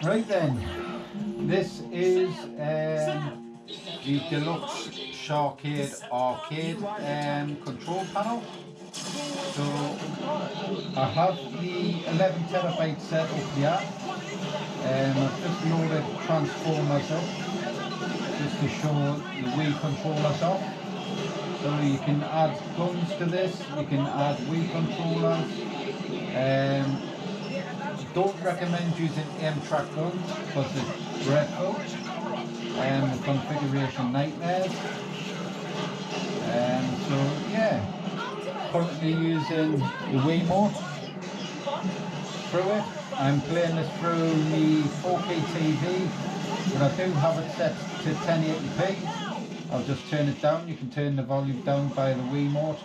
Right then, this is the Deluxe SHAR KADE arcade control panel. So I have the 11TB set up here. I've just loaded transformers up just to show the Wii controllers off. So you can add guns to this, you can add Wii controllers. Don't recommend using aim-track guns because it's dreadful and the configuration nightmares. So yeah, currently using the Wiimote through it. I'm playing this through the 4K TV, but I do have it set to 1080p. I'll just turn it down. You can turn the volume down by the Wiimote.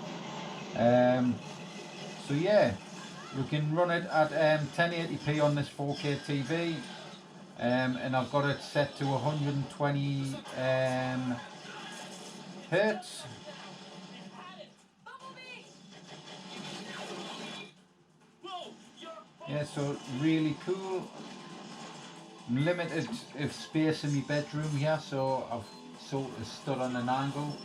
So yeah, we can run it at 1080p on this 4K TV, and I've got it set to 120 hertz. Yeah, so really cool. I'm limited of space in my bedroom here, so I've sort of stood on an angle.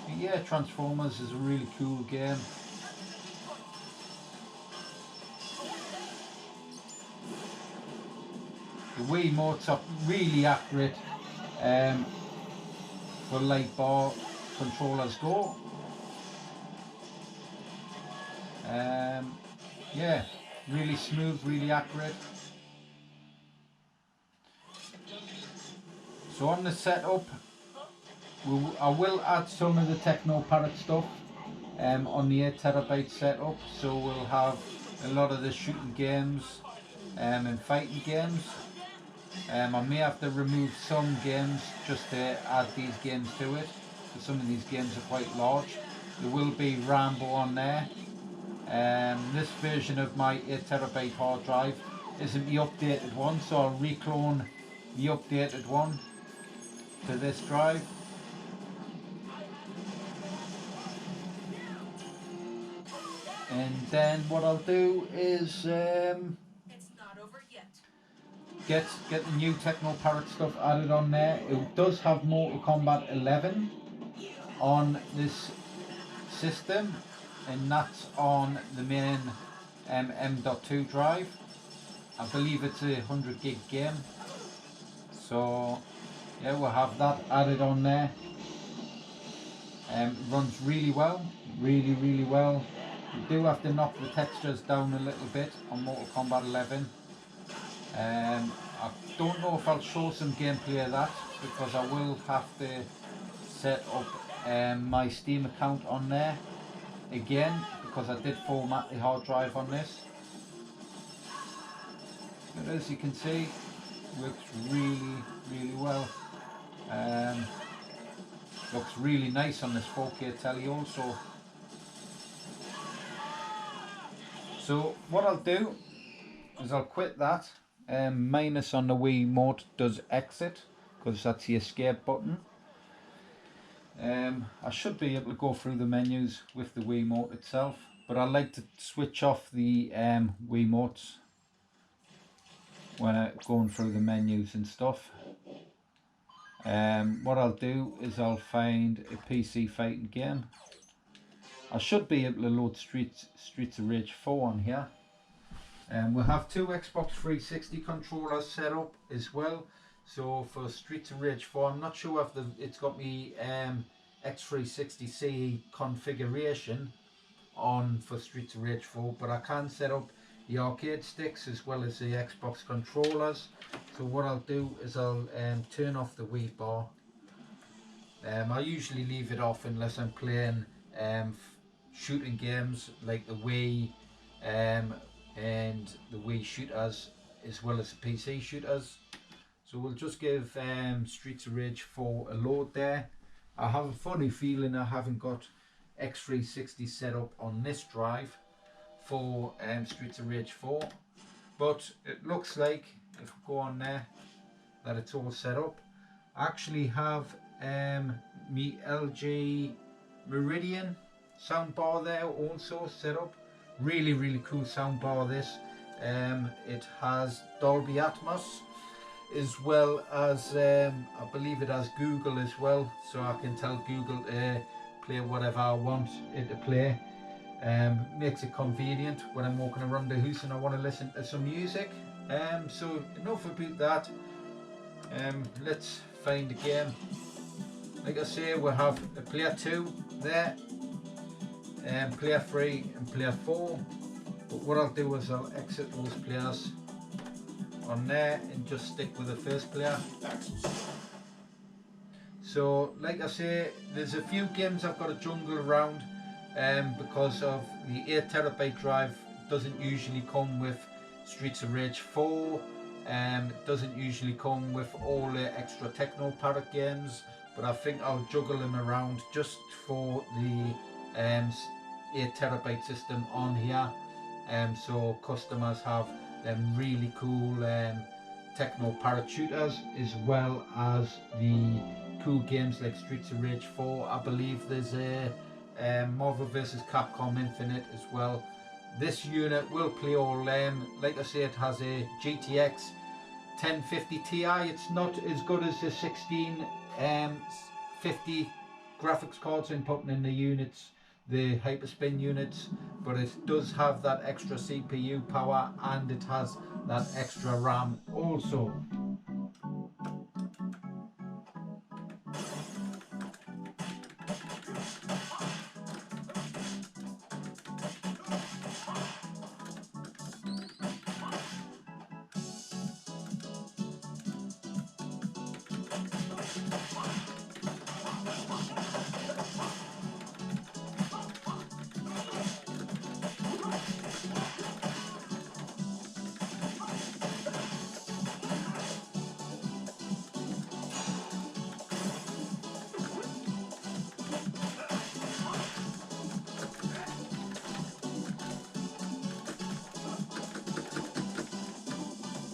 But yeah, Transformers is a really cool game. The Wiimotes are really accurate for light bar controllers go. Yeah, really smooth, really accurate. So on the setup, I will add some of the Techno Parrot stuff on the 8TB setup. So we'll have a lot of the shooting games and fighting games. I may have to remove some games just to add these games to it, because some of these games are quite large. There will be Rambo on there. This version of my 8TB hard drive isn't the updated one, so I'll reclone the updated one to this drive. And then what I'll do is get the new Techno Parrot stuff added on there. It does have Mortal Kombat 11 on this system, and that's on the main M.2 drive. I believe it's a 100 gig game, so yeah, we'll have that added on there. It runs really well, really well. You do have to knock the textures down a little bit on Mortal Kombat 11. I don't know if I'll show some gameplay of that, because I will have to set up my Steam account on there again, because I did format the hard drive on this. But as you can see, works really well. Looks really nice on this 4K telly also. So what I'll do is I'll quit that. Minus on the Wiimote does exit, because that's the escape button. I should be able to go through the menus with the Wiimote itself, but I like to switch off the Wiimotes when I'm going through the menus and stuff. What I'll do is I'll find a PC fighting game. I should be able to load Streets of Rage 4 on here. We'll have two Xbox 360 controllers set up as well. So for Streets of Rage 4, I'm not sure if it's got me X360 CE configuration on for Streets of Rage 4, but I can set up the arcade sticks as well as the Xbox controllers. So what I'll do is I'll turn off the Wii bar. I usually leave it off unless I'm playing shooting games like the Wii and the Wii shooters as well as the PC shooters. So we'll just give Streets of Rage 4 a load there. I have a funny feeling I haven't got X360 set up on this drive for Streets of Rage 4, but it looks like, if we go on there, that it's all set up. I actually have me LG Meridian sound bar there also set up. Really cool sound bar this. It has Dolby Atmos, as well as I believe it has Google as well, so I can tell Google to play whatever I want it to play. Makes it convenient when I'm walking around the house and I want to listen to some music. So enough about that. Let's find the game. Like I say, we have a player 2 there, player 3 and player 4. But what I'll do is I'll exit those players on there and just stick with the first player. So like I say, there's a few games I've got to jungle around because of the 8TB drive. Doesn't usually come with Streets of Rage 4. It doesn't usually come with all the extra Techno Parrot games, but I think I'll juggle them around just for the 8TB system on here. So customers have them really cool Techno Parrot shooters, as well as the cool games like Streets of Rage 4. I believe there's a Marvel vs Capcom Infinite as well. This unit will play all them. Like I say, it has a GTX 1050 Ti. It's not as good as the 1650 graphics cards inputting in the units, the Hyperspin units, but it does have that extra CPU power and it has that extra RAM also.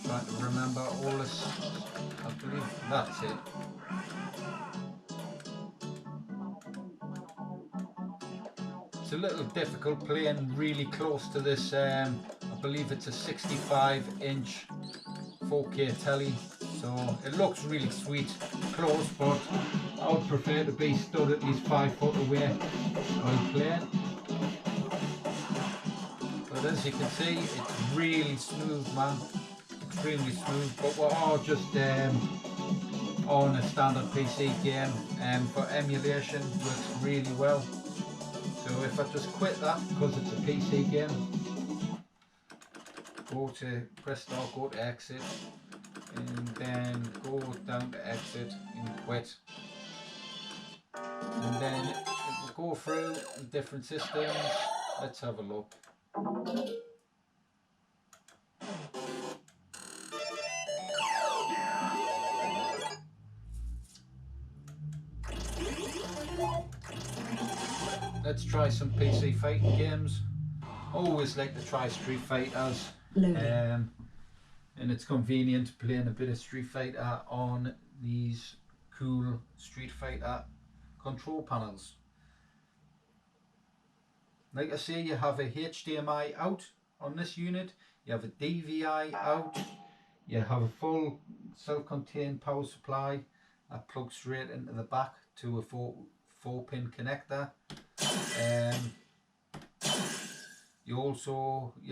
Trying to remember all this. I believe that's it. It's a little difficult playing really close to this. I believe it's a 65-inch 4K telly, so it looks really sweet close, but I would prefer to be stood at least 5 foot away while playing. But as you can see, it's really smooth, man. Extremely smooth. But we're all just on a standard PC game, and for emulation works really well. So if I just quit that because it's a PC game, go to press start, go to exit, and then go down to exit and quit. And then it will go through different systems. Let's have a look. Let's try some PC fighting games. Always like to try Street Fighters, and it's convenient playing a bit of Street Fighter on these cool Street Fighter control panels. Like I say, you have a HDMI out on this unit, you have a DVI out, you have a full self-contained power supply that plugs straight into the back to a 4-pin connector. You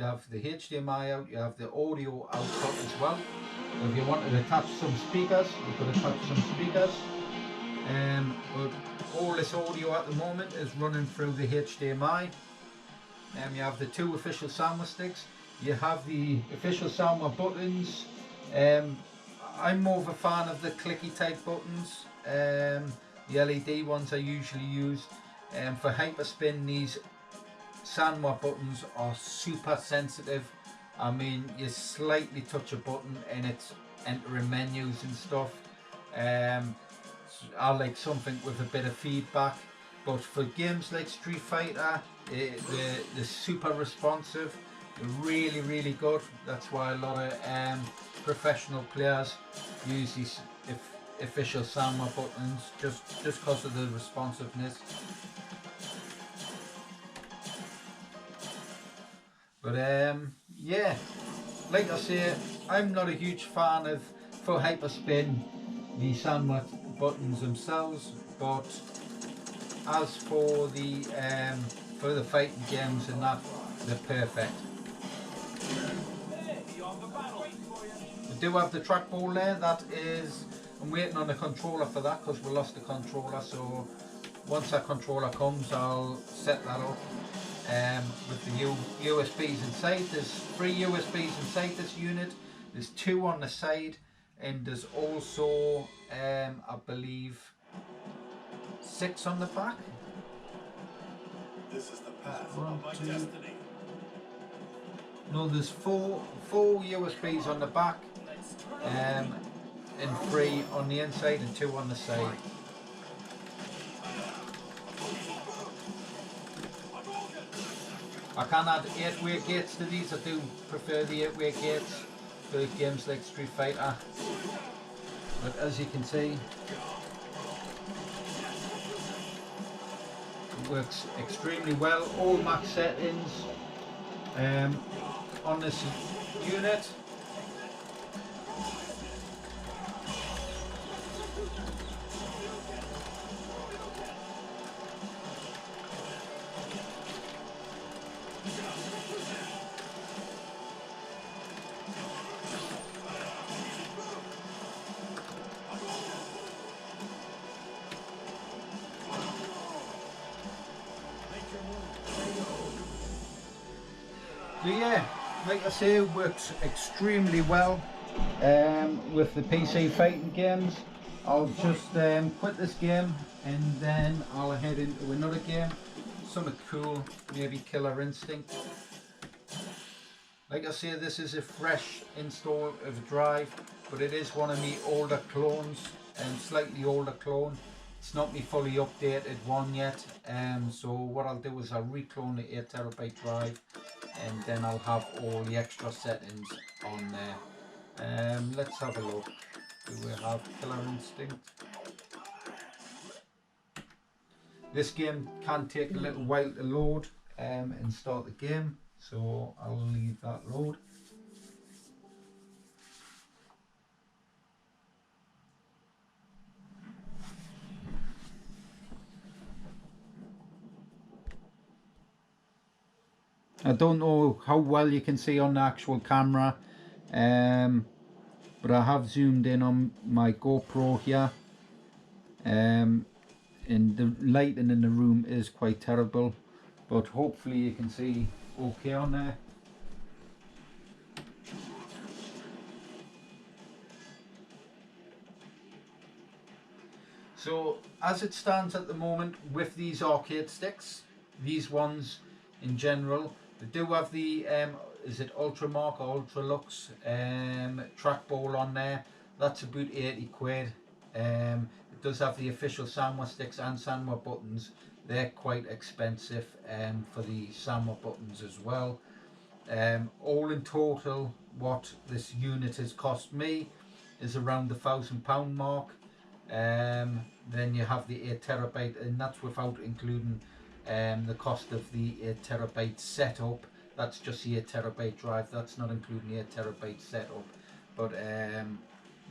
have the HDMI out, you have the audio output as well. So if you want to attach some speakers, you could attach some speakers. But all this audio at the moment is running through the HDMI. You have the 2 official soundware sticks. You have the official soundware buttons. I'm more of a fan of the clicky type buttons. The LED ones I usually use. For Hyperspin, these soundware buttons are super sensitive. I mean, you slightly touch a button and it's entering menus and stuff. I like something with a bit of feedback. But for games like Street Fighter, they're super responsive. They're really good. That's why a lot of professional players use these official soundware buttons just because of the responsiveness. But yeah, like I say, I'm not a huge fan of, for Hyperspin, the sandwich buttons themselves, but as for the fighting games and that, they're perfect. We do have the trackball there. That is, I'm waiting on the controller for that because we lost the controller. So once that controller comes, I'll set that up. With the USBs inside, there's 3 USBs inside this unit. There's 2 on the side, and there's also, I believe, 6 on the back. This is the path of my destiny. No, there's four USBs on the back, and 3 on the inside and 2 on the side. I can add 8-way gates to these. I do prefer the 8-way gates for games like Street Fighter. But as you can see, it works extremely well. All max settings on this unit. So yeah, like I say, it works extremely well with the PC fighting games. I'll just quit this game and then I'll head into another game. Something cool, maybe Killer Instinct. Like I say, this is a fresh install of a drive, but it is one of my older clones, and slightly older clone. It's not my fully updated one yet, so what I'll do is I'll reclone the 8TB drive, and then I'll have all the extra settings on there. Let's have a look. Do we have Killer Instinct? This game can take a little while to load and start the game, so I'll leave that load. I don't know how well you can see on the actual camera, but I have zoomed in on my GoPro here, and the lighting in the room is quite terrible, but hopefully you can see okay on there. So as it stands at the moment with these arcade sticks, these ones in general, they do have the is it Ultramark or Ultralux trackball on there. That's about 80 quid. It does have the official Sanwa sticks and Sanwa buttons. They're quite expensive for the Sanwa buttons as well. All in total, what this unit has cost me is around the £1,000 mark. Then you have the 8TB, and that's without including the cost of the 8TB setup. That's just the 8TB drive, that's not including the 8TB setup. But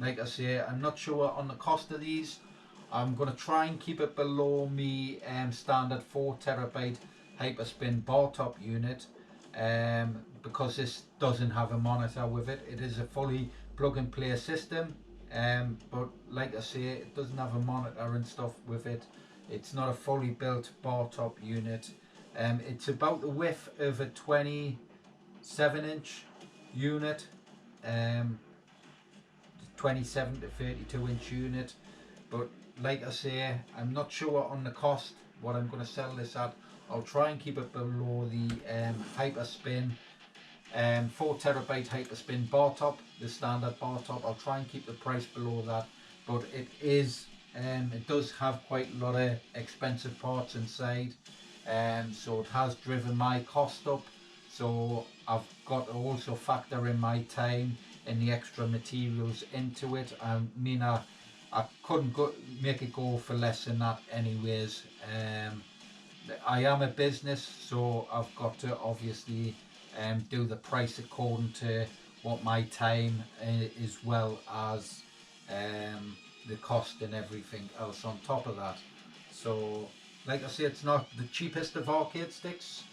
like I say, I'm not sure on the cost of these. I'm going to try and keep it below me standard 4TB Hyperspin bar top unit, because this doesn't have a monitor with it. It is a fully plug and play system, but like I say, it doesn't have a monitor and stuff with it. It's not a fully built bar top unit. It's about the width of a 27-inch unit, 27 to 32-inch unit. But like I say, I'm not sure on the cost what I'm going to sell this at. I'll try and keep it below the Hyperspin 4TB Hyperspin bar top, the standard bar top. I'll try and keep the price below that, but it is it does have quite a lot of expensive parts inside, so it has driven my cost up. So I've got to also factor in my time and the extra materials into it. I mean, I couldn't make it go for less than that anyways. I am a business, so I've got to obviously do the price according to what my time as well as the cost and everything else on top of that. So like I say, it's not the cheapest of arcade sticks,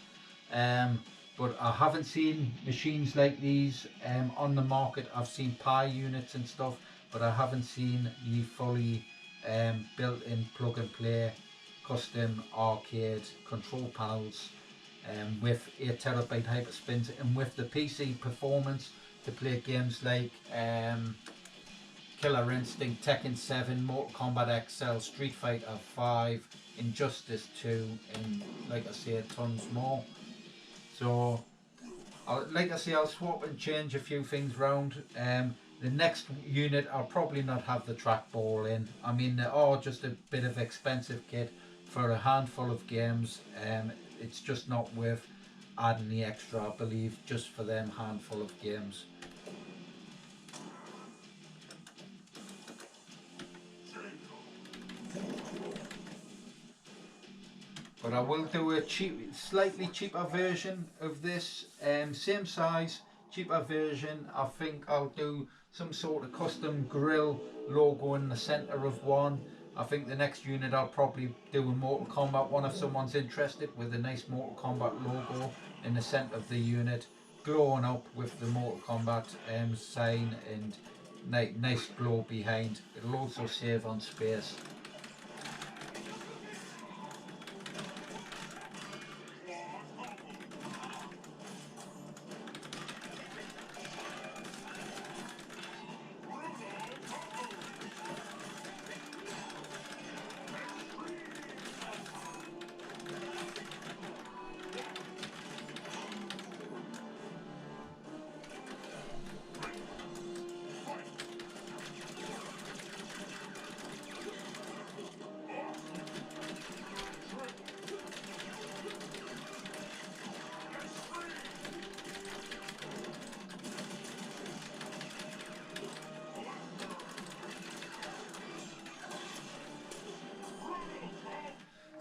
but I haven't seen machines like these on the market. I've seen Pi units and stuff, but I haven't seen the fully built-in plug and play custom arcade control panels with 8TB Hyperspins and with the PC performance to play games like Killer Instinct, Tekken 7, Mortal Kombat XL, Street Fighter 5, Injustice 2, and like I say, tons more. So, like I say, I'll swap and change a few things round. The next unit, I'll probably not have the trackball in. I mean, they are just a bit of expensive kit for a handful of games. It's just not worth adding the extra, I believe, just for them handful of games. But I will do a slightly cheaper version of this, same size, cheaper version. I think I'll do some sort of custom grill logo in the centre of one. I think the next unit I'll probably do a Mortal Kombat one if someone's interested, with a nice Mortal Kombat logo in the centre of the unit, glowing up with the Mortal Kombat sign and nice glow behind. It'll also save on space.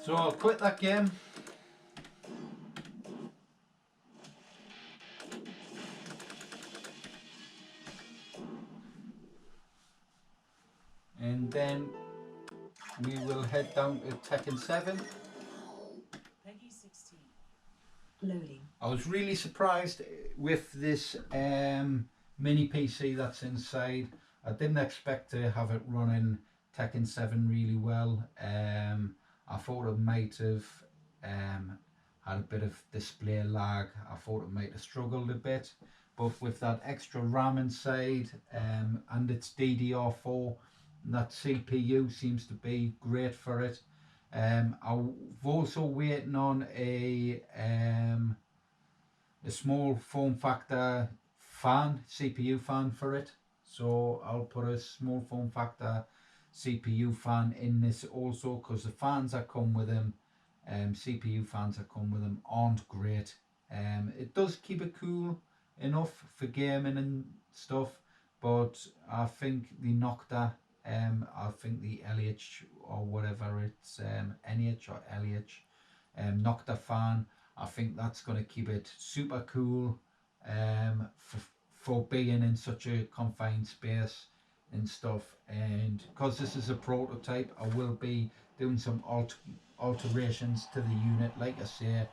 So I'll quit that game. And then we will head down to Tekken 7. Peggy 16. Loading. I was really surprised with this mini PC that's inside. I didn't expect to have it running Tekken 7 really well. I thought it might have had a bit of display lag. I thought it might have struggled a bit, but with that extra RAM inside and its DDR4, that CPU seems to be great for it. I'm also waiting on a small form factor fan, CPU fan for it. So I'll put a small form factor CPU fan in this also, because the fans that come with them, CPU fans that come with them, aren't great. It does keep it cool enough for gaming and stuff, but I think the Nocta, I think the LH or whatever it's NH or LH Nocta fan, I think that's going to keep it super cool for being in such a confined space and stuff. And because this is a prototype, I will be doing some alterations to the unit, like I say,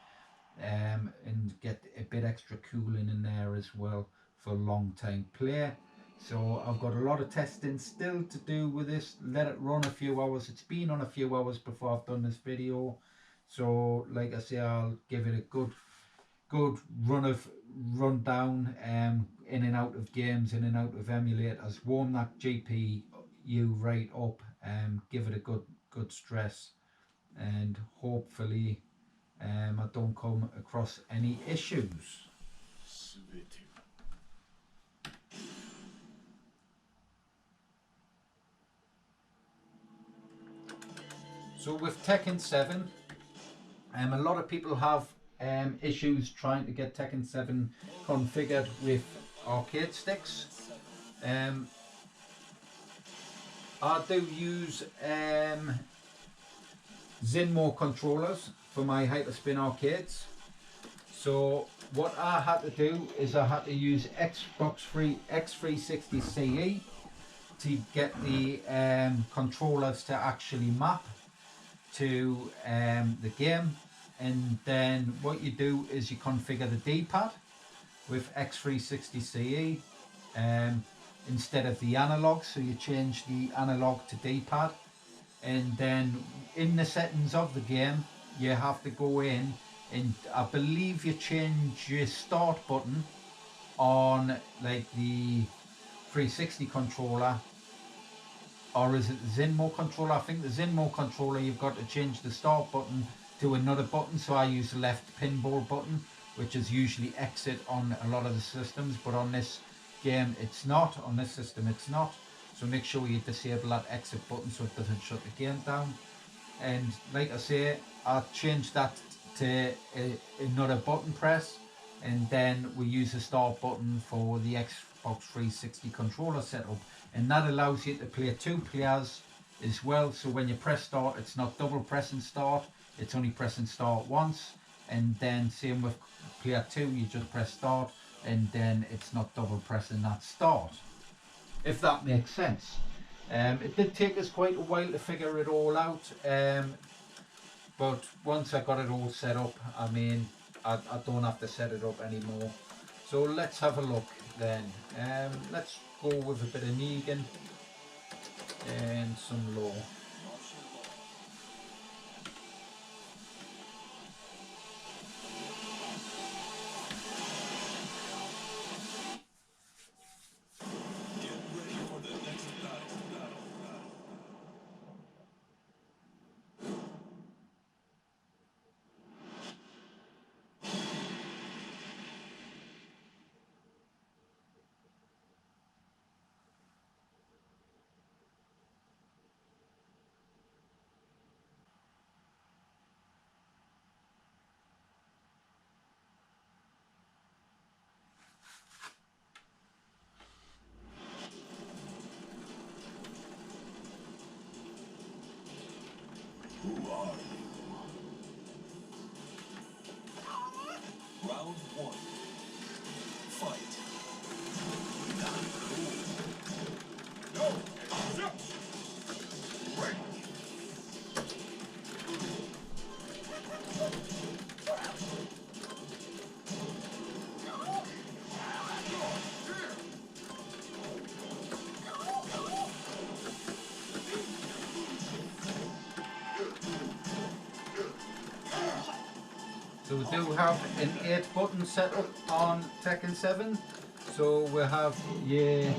and get a bit extra cooling in there as well for long time play. So I've got a lot of testing still to do with this. Let it run a few hours. It's been on a few hours before I've done this video, so like I say, I'll give it a good run down in and out of games, in and out of emulators, warm that GPU right up, give it a good stress, and hopefully I don't come across any issues. So with Tekken 7, a lot of people have issues trying to get Tekken 7 configured with arcade sticks. I do use Zinmo controllers for my Hyperspin arcades. So what I had to do is I had to use X360 CE to get the controllers to actually map to the game, and then what you do is you configure the D-pad with X360 CE instead of the analog, so you change the analog to D-pad, and then in the settings of the game you have to go in, and I believe you change your start button on like the 360 controller, or is it the Zinmo controller? I think the Zinmo controller, you've got to change the start button to another button, so I use the left pinball button, which is usually exit on a lot of the systems, but on this game it's not, on this system it's not, so make sure you disable that exit button so it doesn't shut the game down. And like I say, I changed that to another button press, and then we use the start button for the Xbox 360 controller setup, and that allows you to play 2 players as well. So when you press start, it's not double pressing start, it's only pressing start once, and then same with player 2, you just press start and then it's not double pressing that start, if that makes sense. It did take us quite a while to figure it all out, but once I got it all set up, I mean, I don't have to set it up anymore. So let's have a look then. Let's go with a bit of Negan and some Law. Who are you? Round 1. Fight. Not cool. No! Break. So we do have an 8 button setup on Tekken 7. So we have your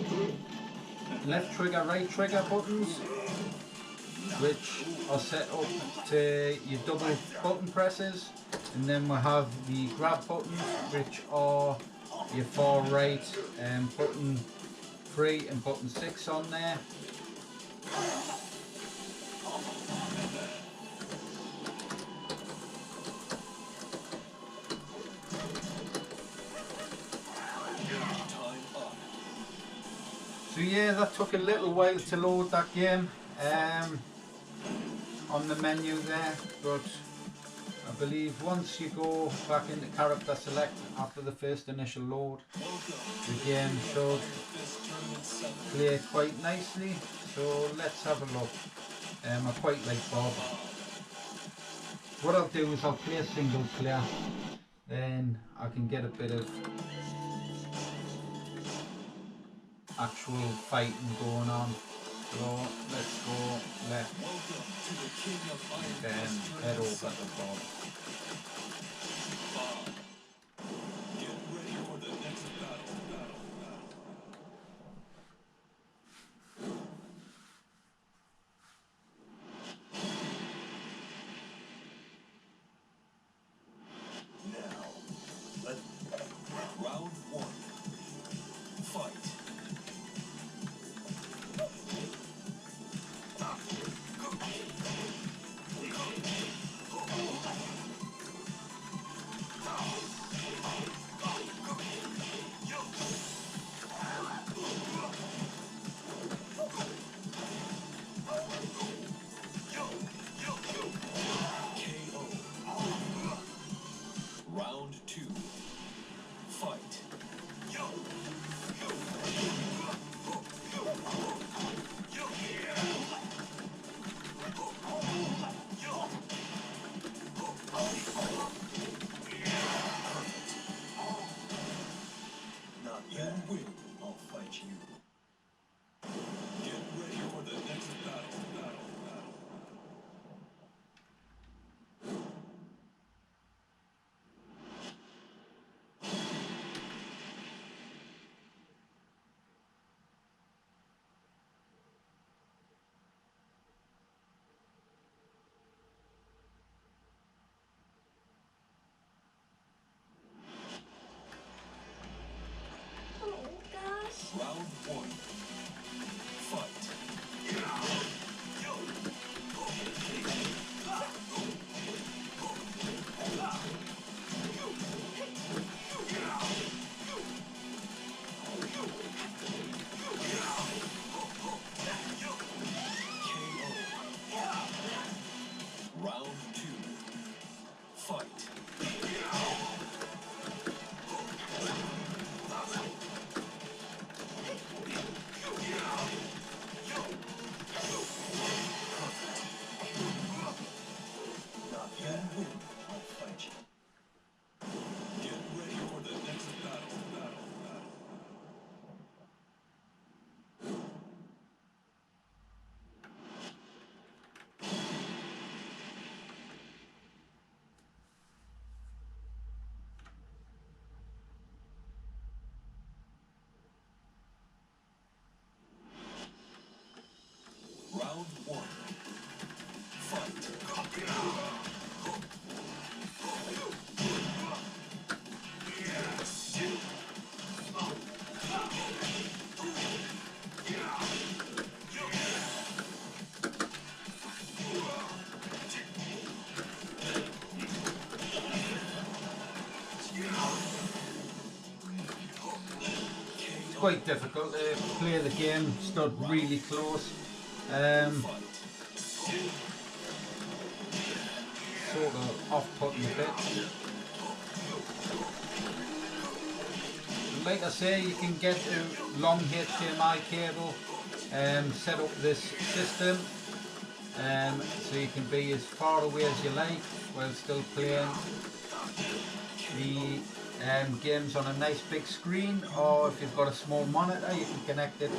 left trigger, right trigger buttons, which are set up to your double button presses, and then we have the grab buttons, which are your far right button 3 and button 6 on there. So yeah, that took a little while to load that game on the menu there, but I believe once you go back into character select after the first initial load, the game should play quite nicely. So let's have a look. I quite like Bob. What I'll do is I'll play single player, then I can get a bit of actual fighting going on. So let's go left, then head over to Bob. Get ready for the next battle. Now, round 1. Fight. one. Fight. Round two. Fight. Not yet. Win. I'll fight you. Get ready for the next battle. Round one. Fight. It's quite difficult to play the game, stood really close. Sort of off-putting a bit. Like I say, you can get a long HDMI cable, set up this system, so you can be as far away as you like while still playing the games on a nice big screen, or if you've got a small monitor you can connect it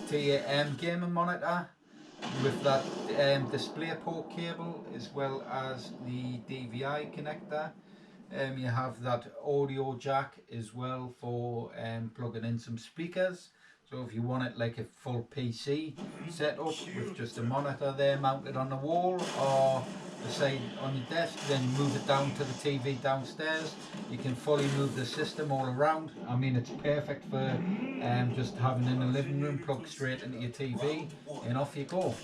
to your gaming monitor with that display port cable as well as the DVI connector. You have that audio jack as well for plugging in some speakers. So if you want it like a full PC setup with just a monitor there mounted on the wall or beside on your desk, then move it down to the TV downstairs. You can fully move the system all around. I mean, it's perfect for just having in the living room, plug straight into your TV and off you go.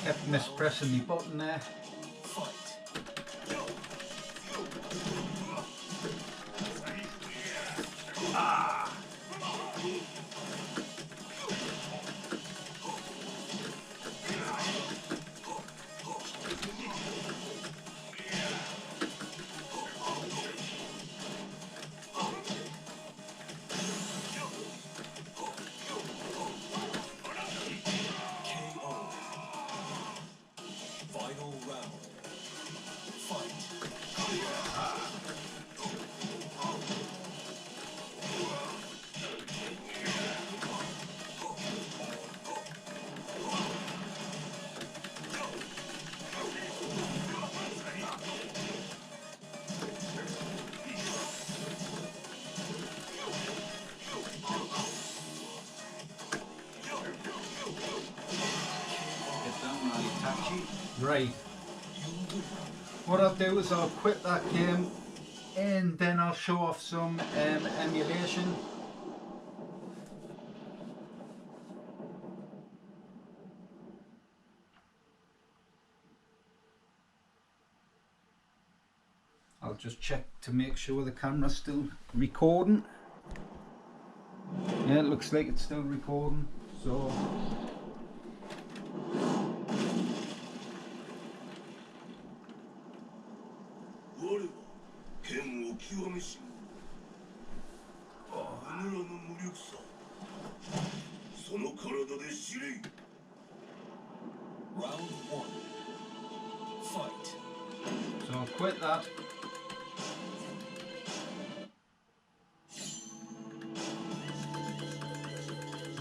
Kept mispressing the button there. Right, what I'll do is I'll quit that game and then I'll show off some emulation. I'll just check to make sure the camera's still recording. Yeah, it looks like it's still recording, so Round one. Fight. So I'll quit that.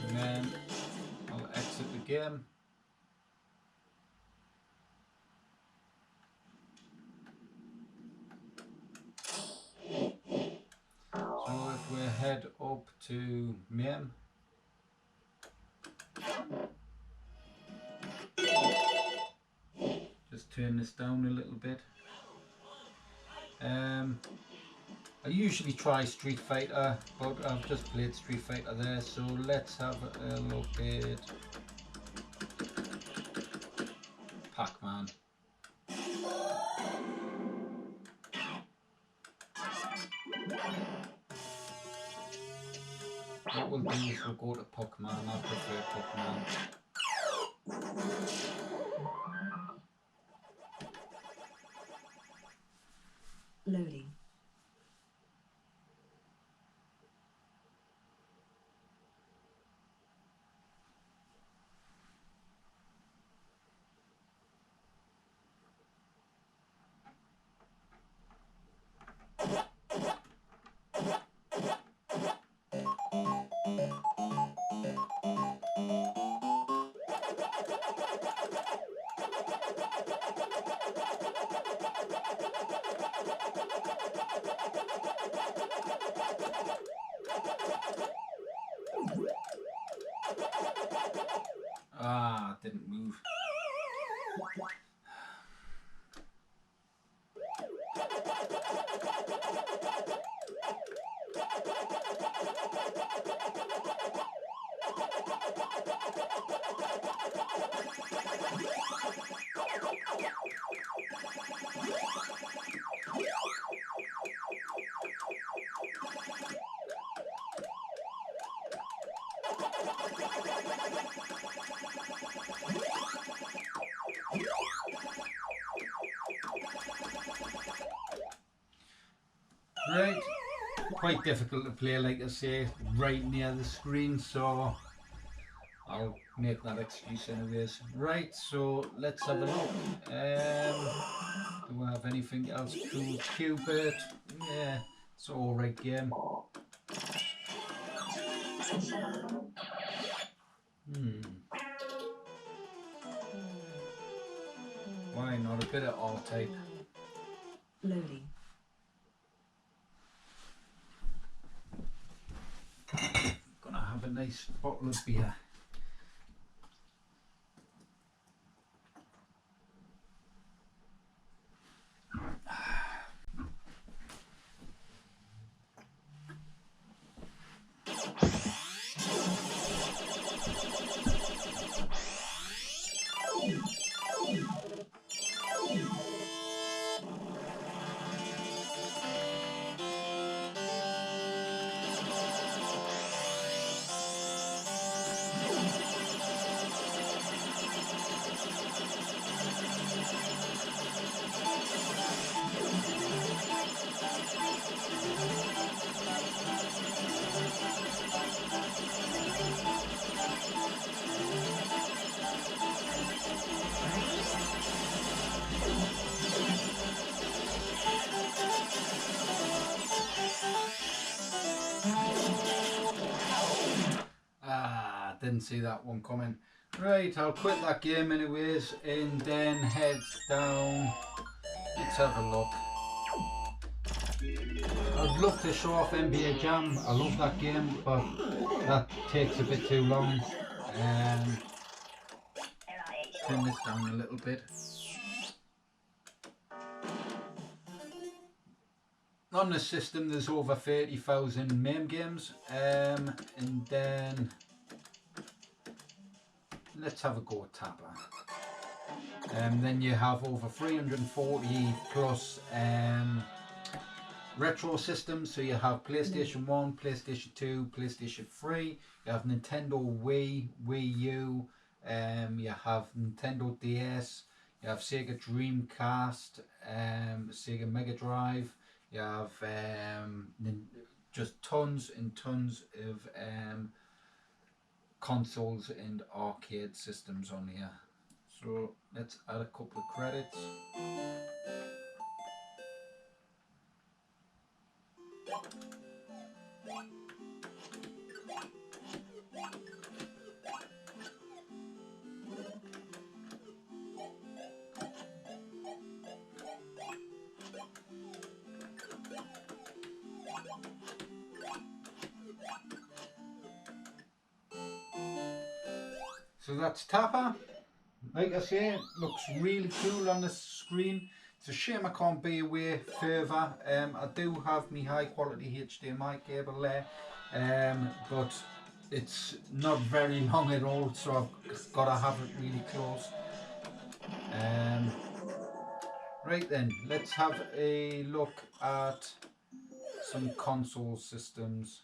And then I'll exit the game. head up to Mame. Just turn this down a little bit. I usually try Street Fighter, but I've just played Street Fighter there, so let's have a look at Pac-Man. What we'll do is we'll go to Pac-Man. I prefer Pac-Man. Loading. Ah, didn't move. Right, quite difficult to play, like I say, right near the screen, so I'll make that excuse anyways. Right, so let's have a look. Do we have anything else cool? Qbert, yeah, it's an alright game. Why not a bit of R-Type? Loading. Gonna have a nice bottle of beer. Didn't see that one coming. Right, I'll quit that game anyways and then head down. Let's have a look. I'd love to show off NBA Jam. I love that game, but that takes a bit too long. Turn this down a little bit. On the system there's over 30,000 Mame games, and then let's have a go at Tapper. Then you have over 340 plus retro systems, so you have PlayStation 1, PlayStation 2, PlayStation 3, you have Nintendo Wii, Wii U, you have Nintendo DS, you have Sega Dreamcast, Sega Mega Drive, you have just tons and tons of consoles and arcade systems on here. So let's add a couple of credits. So that's Tapper. Like I say, looks really cool on the screen. It's a shame I can't be away further. I do have my high quality HDMI cable there, but it's not very long at all, so I've got to have it really close. Right then, let's have a look at some console systems.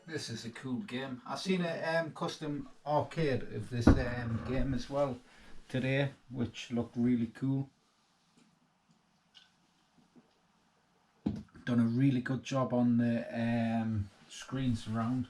This is a cool game. I seen a custom arcade of this game as well today, which looked really cool. Done a really good job on the screen surround.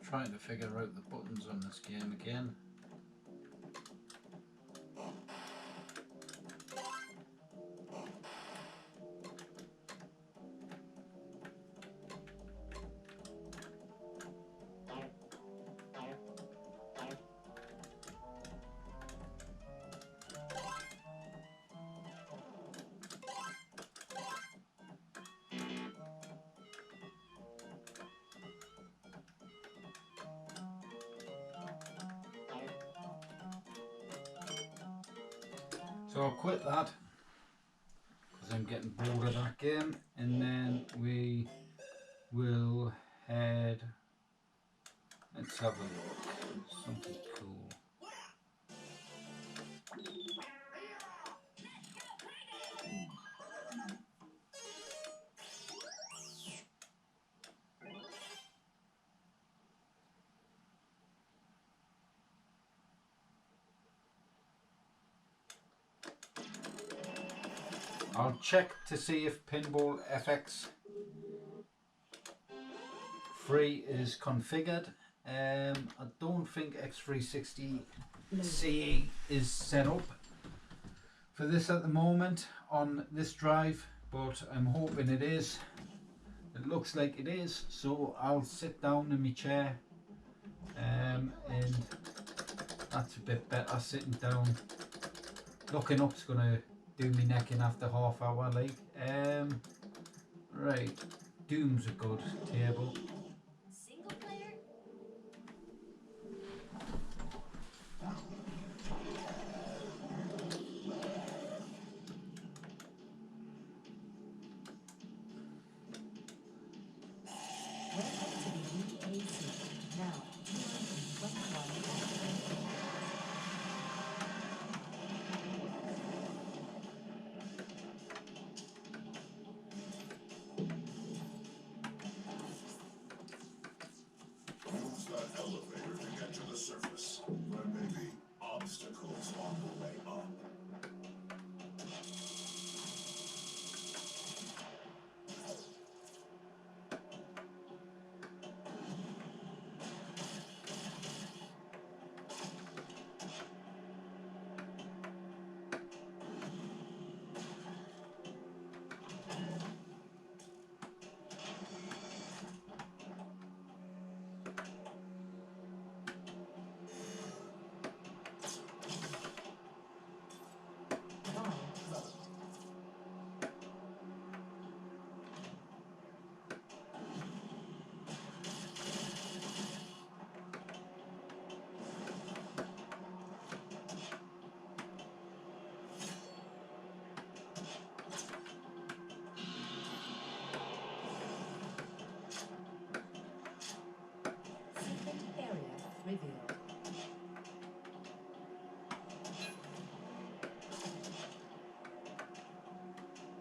Trying to figure out the buttons on this game again. So I'll quit that because I'm getting bored of that game, and then we will head. Let's have a look. Something cool. I'll check to see if Pinball FX free is configured. I don't think X360 CE is set up for this at the moment on this drive, but I'm hoping it is. It looks like it is, so I'll sit down in my chair, and that's a bit better sitting down. Looking up's gonna do me neck in after half hour, like. Right, Doom's a good table. Single player? Welcome to the UAC. Now, 221. Use that elevator to get to the surface. There may be obstacles on the way up. preview.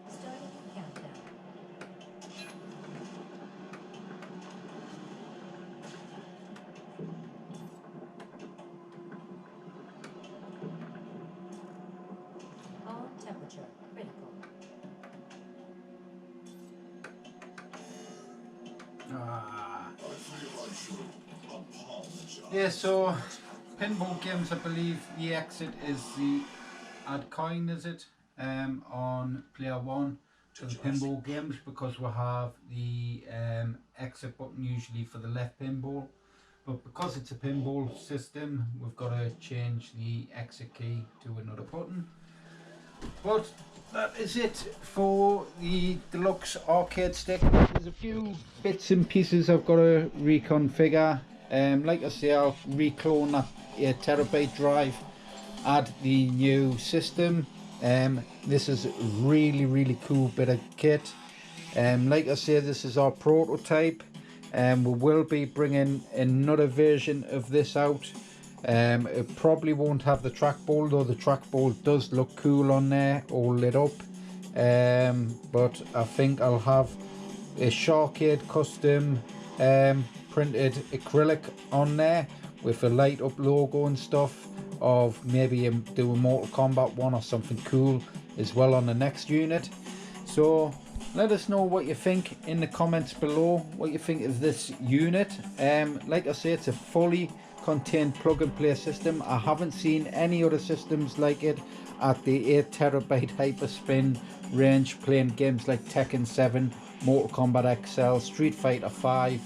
Starting countdown. All temperature critical. I feel I should apologize. Yeah, so pinball games, I believe the exit is the add coin, is it? On player one for the pinball games, because we have the exit button usually for the left pinball. But because it's a pinball system, we've got to change the exit key to another button. But that is it for the Deluxe arcade stick. There's a few bits and pieces I've got to reconfigure. Like I say, I'll reclone that 8TB drive, add the new system. This is a really cool bit of kit. Like I say, this is our prototype. We will be bringing another version of this out. It probably won't have the trackball, though the trackball does look cool on there, all lit up. But I think I'll have a SHAR KADE custom printed acrylic on there with a light up logo and stuff, of maybe do a Mortal Kombat one or something cool as well on the next unit. So let us know what you think in the comments below, what you think of this unit. Like I say, it's a fully contained plug and play system. I haven't seen any other systems like it at the 8TB Hyperspin range, playing games like Tekken 7, Mortal Kombat XL, Street Fighter 5.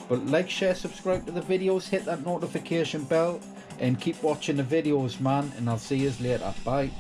But like, share, subscribe to the videos, hit that notification bell, and keep watching the videos, man, and I'll see you later. Bye.